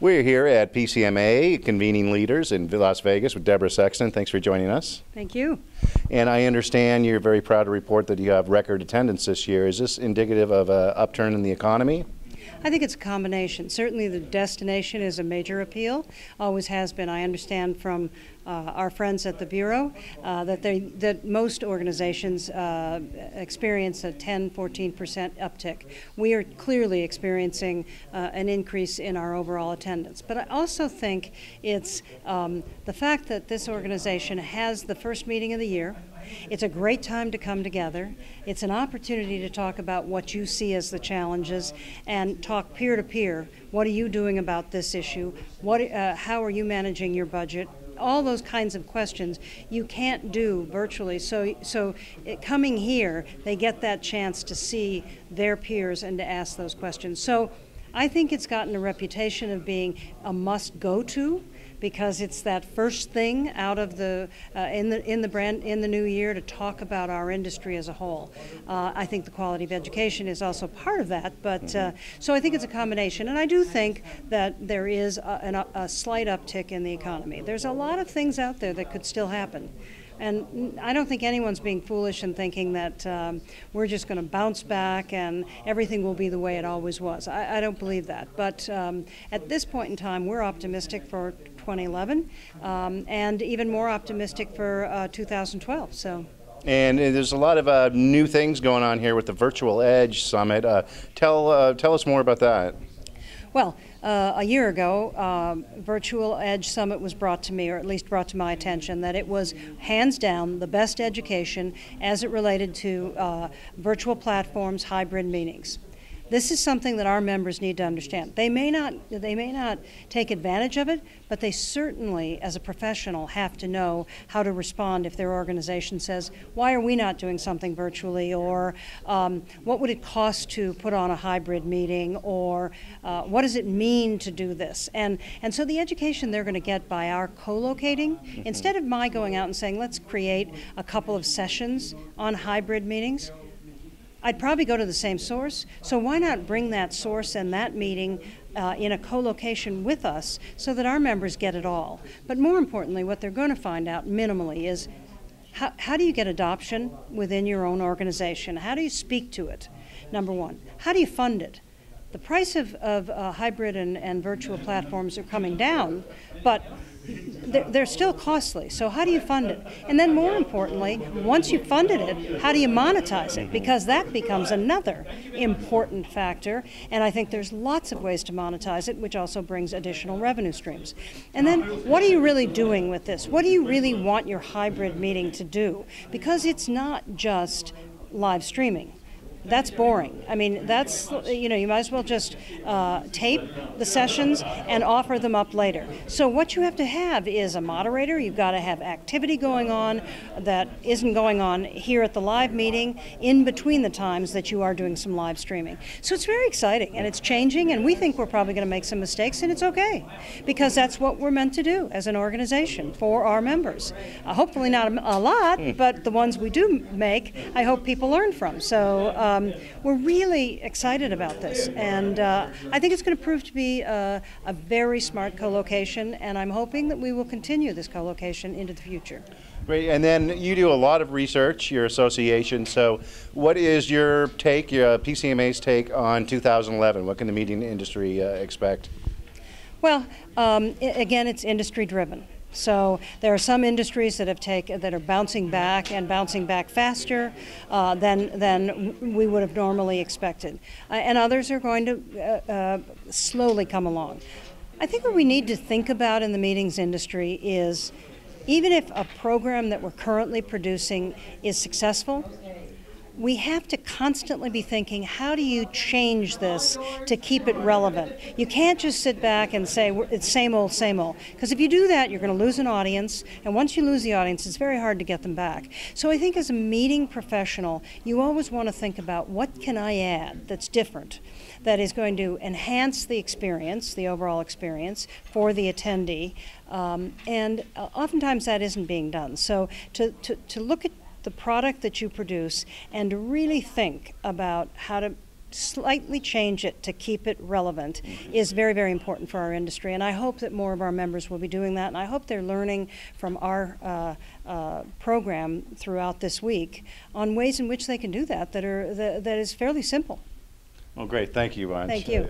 We're here at PCMA, Convening Leaders in Las Vegas with Deborah Sexton. Thanks for joining us. Thank you. And I understand you're very proud to report that you have record attendance this year. Is this indicative of an upturn in the economy? I think it's a combination. Certainly the destination is a major appeal, always has been. I understand from our friends at the Bureau that most organizations experience a 10–14% uptick. We are clearly experiencing an increase in our overall attendance. But I also think it's the fact that this organization has the first meeting of the year. It's a great time to come together. It's an opportunity to talk about what you see as the challenges and talk peer-to-peer. What are you doing about this issue? How are you managing your budget? All those kinds of questions you can't do virtually. So coming here, they get that chance to see their peers and to ask those questions. So I think it's gotten a reputation of being a must-go-to, because it's that first thing out of the in the new year to talk about our industry as a whole. I think the quality of education is also part of that, but so I think it's a combination, and I do think that there is a slight uptick in the economy. There's a lot of things out there that could still happen. And I don't think anyone's being foolish in thinking that we're just going to bounce back and everything will be the way it always was. I don't believe that. But at this point in time, we're optimistic for 2011 and even more optimistic for 2012. So. And there's a lot of new things going on here with the Virtual Edge Summit. Tell us more about that. Well, a year ago, Virtual Edge Summit was brought to me, or at least brought to my attention, that it was hands down the best education as it related to virtual platforms, hybrid meetings. This is something that our members need to understand. They may not take advantage of it, but they certainly, as a professional, have to know how to respond if their organization says, why are we not doing something virtually, or what would it cost to put on a hybrid meeting, or what does it mean to do this? And so the education they're going to get by our co-locating, instead of my going out and saying, let's create a couple of sessions on hybrid meetings, I'd probably go to the same source, so why not bring that source and that meeting in a co-location with us so that our members get it all? But more importantly, what they're going to find out minimally is how do you get adoption within your own organization? How do you speak to it, number one? How do you fund it? The price of hybrid and virtual platforms are coming down, but they're still costly. So how do you fund it? And then more importantly, once you've funded it, how do you monetize it? Because that becomes another important factor. And I think there's lots of ways to monetize it, which also brings additional revenue streams. And then what are you really doing with this? What do you really want your hybrid meeting to do? Because it's not just live streaming. That's boring. I mean, that's, you might as well just tape the sessions and offer them up later. So what you have to have is a moderator. You've got to have activity going on that isn't going on here at the live meeting in between the times that you are doing some live streaming. So it's very exciting, and it's changing, and we think we're probably going to make some mistakes, and it's okay, because that's what we're meant to do as an organization for our members. Hopefully not a lot, but the ones we do make, I hope people learn from. So we're really excited about this, and I think it's going to prove to be a very smart co-location, and I'm hoping that we will continue this co-location into the future. Great, and then you do a lot of research, your association, so what is your take, your PCMA's take on 2011? What can the media industry expect? Well, again, it's industry driven. So there are some industries that are bouncing back and bouncing back faster than we would have normally expected, and others are going to slowly come along. I think what we need to think about in the meetings industry is, even if a program that we're currently producing is successful, we have to constantly be thinking, how do you change this to keep it relevant? You can't just sit back and say, it's same old, because if you do that, you're going to lose an audience, and once you lose the audience, it's very hard to get them back. So I think as a meeting professional, you always want to think about, what can I add that's different, that is going to enhance the experience, the overall experience for the attendee, and oftentimes that isn't being done. So to look at the product that you produce and to really think about how to slightly change it to keep it relevant is very, very important for our industry. And I hope that more of our members will be doing that. And I hope they're learning from our program throughout this week on ways in which they can do that that is fairly simple. Well, great. Thank you, Anj. Thank you.